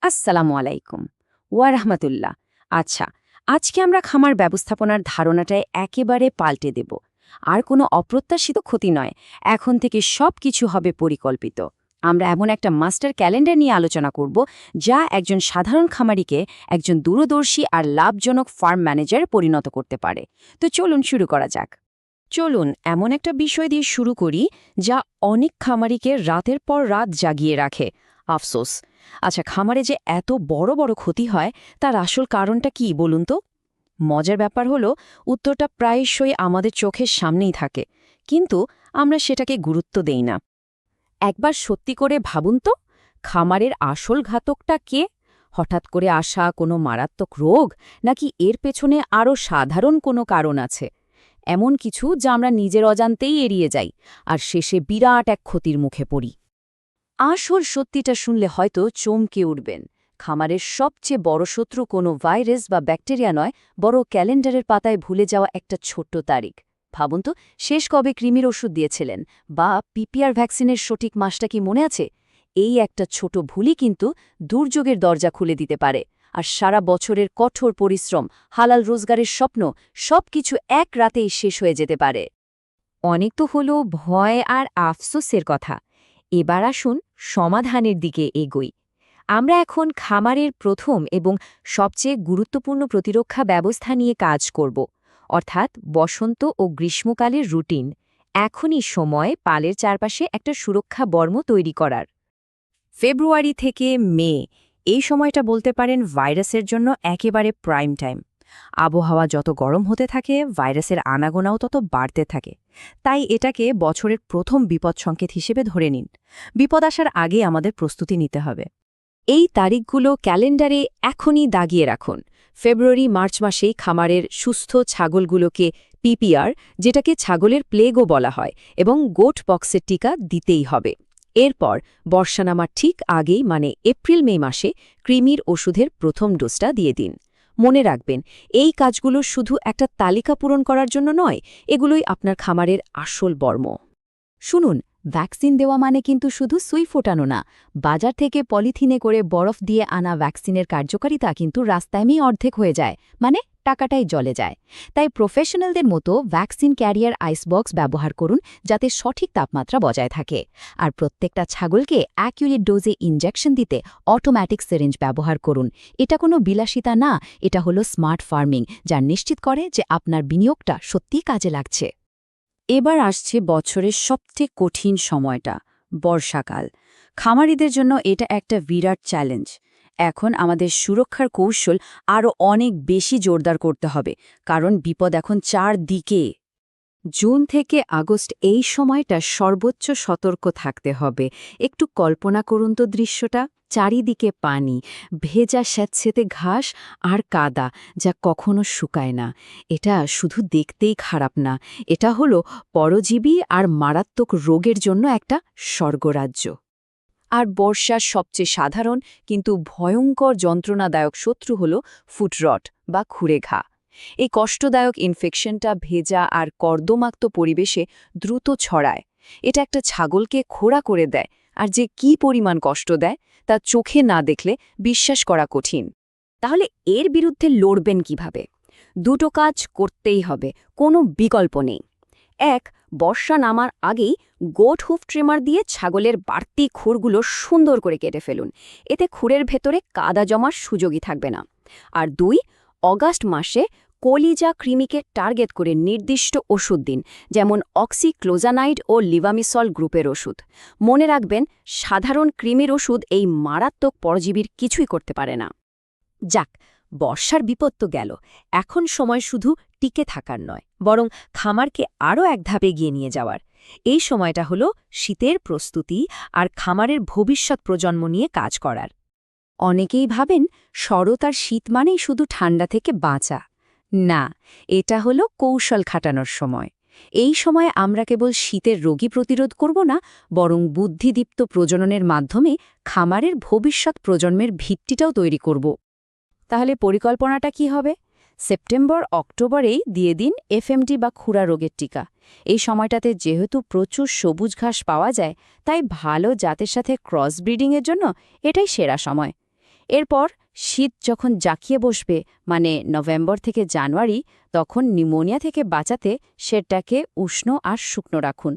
আসসালামু আলাইকুম ওয়া রাহমাতুল্লাহ। আচ্ছা, আজকে আমরা খামার ব্যবস্থাপনার ধারণাটায় একেবারে পাল্টে দেব। আর কোনো অপ্রত্যাশিত ক্ষতি নয়, এখন থেকে সব কিছু হবে পরিকল্পিত। আমরা এমন একটা মাস্টার ক্যালেন্ডার নিয়ে আলোচনা করব যা একজন সাধারণ খামারিকে একজন দূরদর্শী আর লাভজনক ফার্ম ম্যানেজারে পরিণত করতে পারে। তো চলুন শুরু করা যাক। চলুন এমন একটা বিষয় দিয়ে শুরু করি যা অনেক খামারিকে রাতের পর রাত জাগিয়ে রাখে, আফসোস। আচ্ছা, খামারে যে এত বড় বড় ক্ষতি হয় তার আসল কারণটা কি বলুন তো? মজার ব্যাপার হলো উত্তরটা প্রায়শই আমাদের চোখের সামনেই থাকে, কিন্তু আমরা সেটাকে গুরুত্ব দেই না। একবার সত্যি করে ভাবুন তো, খামারের আসল ঘাতকটা কে? হঠাৎ করে আসা কোনো মারাত্মক রোগ, নাকি এর পেছনে আরও সাধারণ কোনো কারণ আছে? এমন কিছু যা আমরা নিজের অজান্তেই এড়িয়ে যাই, আর শেষে বিরাট এক ক্ষতির মুখে পড়ি। আসল সত্যিটা শুনলে হয়তো চমকে উঠবেন। খামারের সবচেয়ে বড় শত্রু কোনো ভাইরাস বা ব্যাকটেরিয়া নয়, বড় ক্যালেন্ডারের পাতায় ভুলে যাওয়া একটা ছোট্ট তারিখ। ভাবুন তো, শেষ কবে কৃমির ওষুধ দিয়েছিলেন, বা পিপিআর ভ্যাকসিনের সঠিক মাসটা কি মনে আছে? এই একটা ছোট ভুলই কিন্তু দুর্যোগের দরজা খুলে দিতে পারে। আর সারা বছরের কঠোর পরিশ্রম, হালাল রোজগারের স্বপ্ন, সবকিছু এক রাতেই শেষ হয়ে যেতে পারে। অনেক তো হলো ভয় আর আফসোসের কথা। এবার আসুন সমাধানের দিকে এগোই। আমরা এখন খামারের প্রথম এবং সবচেয়ে গুরুত্বপূর্ণ প্রতিরক্ষা ব্যবস্থা নিয়ে কাজ করব, অর্থাৎ বসন্ত ও গ্রীষ্মকালের রুটিন। এখনই সময় পালের চারপাশে একটা সুরক্ষা বর্ম তৈরি করার। ফেব্রুয়ারি থেকে মে, এই সময়টা বলতে পারেন ভাইরাসের জন্য একেবারে প্রাইম টাইম। আবহাওয়া যত গরম হতে থাকে, ভাইরাসের আনাগোনাও তত বাড়তে থাকে। তাই এটাকে বছরের প্রথম বিপদ সংকেত হিসেবে ধরে নিন। বিপদ আসার আগে আমাদের প্রস্তুতি নিতে হবে। এই তারিখগুলো ক্যালেন্ডারে এখনই দাগিয়ে রাখুন। ফেব্রুয়ারি মার্চ মাসেই খামারের সুস্থ ছাগলগুলোকে পিপিআর, যেটাকে ছাগলের প্লেগও বলা হয়, এবং গোট পক্সের টিকা দিতেই হবে। এরপর বর্ষা নামার ঠিক আগেই, মানে এপ্রিল মে মাসে, কৃমির ওষুধের প্রথম ডোজটা দিয়ে দিন। মনে রাখবেন, এই কাজগুলো শুধু একটা তালিকা পূরণ করার জন্য নয়, এগুলোই আপনার খামারের আসল বর্ম। শুনুন, ভ্যাকসিন দেওয়া মানে কিন্তু শুধু সুই ফোটানো না। বাজার থেকে পলিথিনে করে বরফ দিয়ে আনা ভ্যাকসিনের কার্যকারিতা কিন্তু রাস্তায়ই অর্ধেক হয়ে যায়, মানে টাকাটাই জলে যায়। তাই প্রফেশনালদের মতো ভ্যাকসিন ক্যারিয়ার আইসবক্স ব্যবহার করুন, যাতে সঠিক তাপমাত্রা বজায় থাকে। আর প্রত্যেকটা ছাগলকে অ্যাকিউরেট ডোজে ইনজেকশন দিতে অটোম্যাটিক সিরিঞ্জ ব্যবহার করুন। এটা কোনো বিলাসিতা না, এটা হলো স্মার্ট ফার্মিং, যা নিশ্চিত করে যে আপনার বিনিয়োগটা সত্যিই কাজে লাগছে। এবার আসছে বছরের সবচেয়ে কঠিন সময়টা, বর্ষাকাল। খামারিদের জন্য এটা একটা বিরাট চ্যালেঞ্জ। এখন আমাদের সুরক্ষার কৌশল আরও অনেক বেশি জোরদার করতে হবে, কারণ বিপদ এখন চারদিকে। জুন থেকে আগস্ট, এই সময়টা সর্বোচ্চ সতর্ক থাকতে হবে। একটু কল্পনা করুন তো দৃশ্যটা, চারিদিকে পানি, ভেজা স্যাঁতসেঁতে ঘাস আর কাদা, যা কখনো শুকায় না। এটা শুধু দেখতেই খারাপ না, এটা হলো পরজীবী আর মারাত্মক রোগের জন্য একটা স্বর্গরাজ্য। আর বর্ষার সবচেয়ে সাধারণ কিন্তু ভয়ঙ্কর যন্ত্রণাদায়ক শত্রু হল ফুটরট বা খুরে ঘা। এই কষ্টদায়ক ইনফেকশনটা ভেজা আর কর্দমাক্ত পরিবেশে দ্রুত ছড়ায়। এটা একটা ছাগলকে খোঁড়া করে দেয়, আর যে কি পরিমাণ কষ্ট দেয় তা চোখে না দেখলে বিশ্বাস করা কঠিন। তাহলে এর বিরুদ্ধে লড়বেন কিভাবে? দুটো কাজ করতেই হবে, কোনো বিকল্প নেই। এক, বর্ষা নামার আগেই গোট হুফ ট্রিমার দিয়ে ছাগলের বাড়তি খুরগুলো সুন্দর করে কেটে ফেলুন। এতে খুরের ভেতরে কাদা জমার সুযোগই থাকবে না। আর দুই, অগাস্ট মাসে কলিজা কৃমিকে টার্গেট করে নির্দিষ্ট ওষুধ দিন, যেমন অক্সিক্লোজানাইড ও লিভামিসল গ্রুপের ওষুধ। মনে রাখবেন, সাধারণ কৃমির ওষুধ এই মারাত্মক পরজীবীর কিছুই করতে পারে না। যাক, বর্ষার বিপদ তো গেল। এখন সময় শুধু টিকে থাকার নয়, বরং খামারকে আরও এক ধাপে এগিয়ে নিয়ে যাওয়ার। এই সময়টা হলো শীতের প্রস্তুতি আর খামারের ভবিষ্যৎ প্রজন্ম নিয়ে কাজ করার। অনেকেই ভাবেন শরৎ আর শীত মানেই শুধু ঠান্ডা থেকে বাঁচা। না, এটা হলো কৌশল খাটানোর সময়। এই সময় আমরা কেবল শীতের রোগী প্রতিরোধ করব না, বরং বুদ্ধিদীপ্ত প্রজননের মাধ্যমে খামারের ভবিষ্যৎ প্রজন্মের ভিত্তিটাও তৈরি করব। তাহলে পরিকল্পনাটা কি হবে? সেপ্টেম্বর অক্টোবরেই দিয়ে দিন এফএমডি বা খুরা রোগের টিকা। এই সময়টাতে যেহেতু প্রচুর সবুজ ঘাস পাওয়া যায়, তাই ভালো জাতের সাথে ক্রস ব্রিডিংয়ের জন্য এটাই সেরা সময়। এরপর শীত যখন জাঁকিয়ে বসবে মানে নভেম্বর থেকে জানুয়ারি, তখন নিউমোনিয়া থেকে বাঁচাতে সেটাকে উষ্ণ আর শুকনো রাখুন।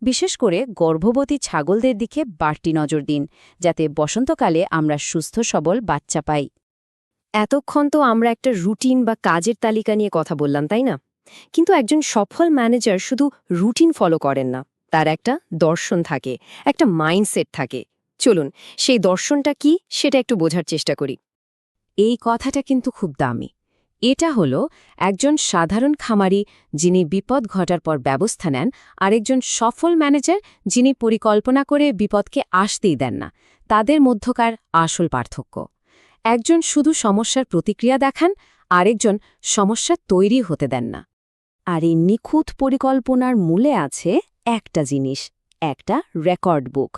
বিশেষ করে গর্ভবতী ছাগলদের দিকে বাড়তি নজর দিন, যাতে বসন্তকালে আমরা সুস্থ সবল বাচ্চা পাই। এতক্ষণ তো আমরা একটা রুটিন বা কাজের তালিকা নিয়ে কথা বললাম, তাই না? কিন্তু একজন সফল ম্যানেজার শুধু রুটিন ফলো করেন না, তার একটা দর্শন থাকে, একটা মাইন্ডসেট থাকে। চলুন সেই দর্শনটা কি সেটা একটু বোঝার চেষ্টা করি। এই কথাটা কিন্তু খুব দামি। এটা হলো একজন সাধারণ খামারি যিনি বিপদ ঘটার পর ব্যবস্থা নেন, আর একজন সফল ম্যানেজার যিনি পরিকল্পনা করে বিপদকে আসতেই দেন না। তাদের মধ্যকার আসল পার্থক্য। একজন শুধু সমস্যার প্রতিক্রিয়া দেখান, আরেকজন সমস্যা তৈরি হতে দেন না। আর এই নিখুঁত পরিকল্পনার মূলে আছে একটা জিনিস, একটা রেকর্ড বুক।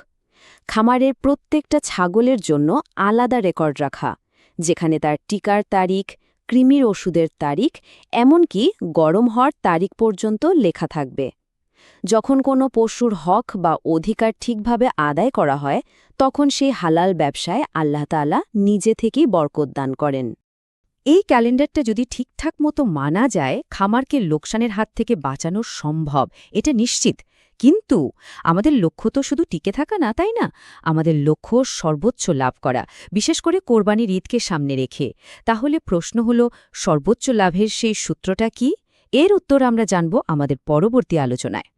খামারের প্রত্যেকটা ছাগলের জন্য আলাদা রেকর্ড রাখা, যেখানে তার টিকার তারিখ, কৃমির ওষুধের তারিখ, এমনকি গরম হওয়ার তারিখ পর্যন্ত লেখা থাকবে। যখন কোনো পশুর হক বা অধিকার ঠিকভাবে আদায় করা হয়, তখন সেই হালাল ব্যবসায় আল্লাহ তাআলা নিজে থেকেই বরকত দান করেন। এই ক্যালেন্ডারটা যদি ঠিকঠাক মতো মানা যায়, খামারকে লোকসানের হাত থেকে বাঁচানো সম্ভব, এটা নিশ্চিত। কিন্তু আমাদের লক্ষ্য তো শুধু টিকে থাকা না, তাই না? আমাদের লক্ষ্য সর্বোচ্চ লাভ করা, বিশেষ করে কোরবানির ঈদকে সামনে রেখে। তাহলে প্রশ্ন হলো, সর্বোচ্চ লাভের সেই সূত্রটা কি? এর উত্তর আমরা জানব আমাদের পরবর্তী আলোচনায়।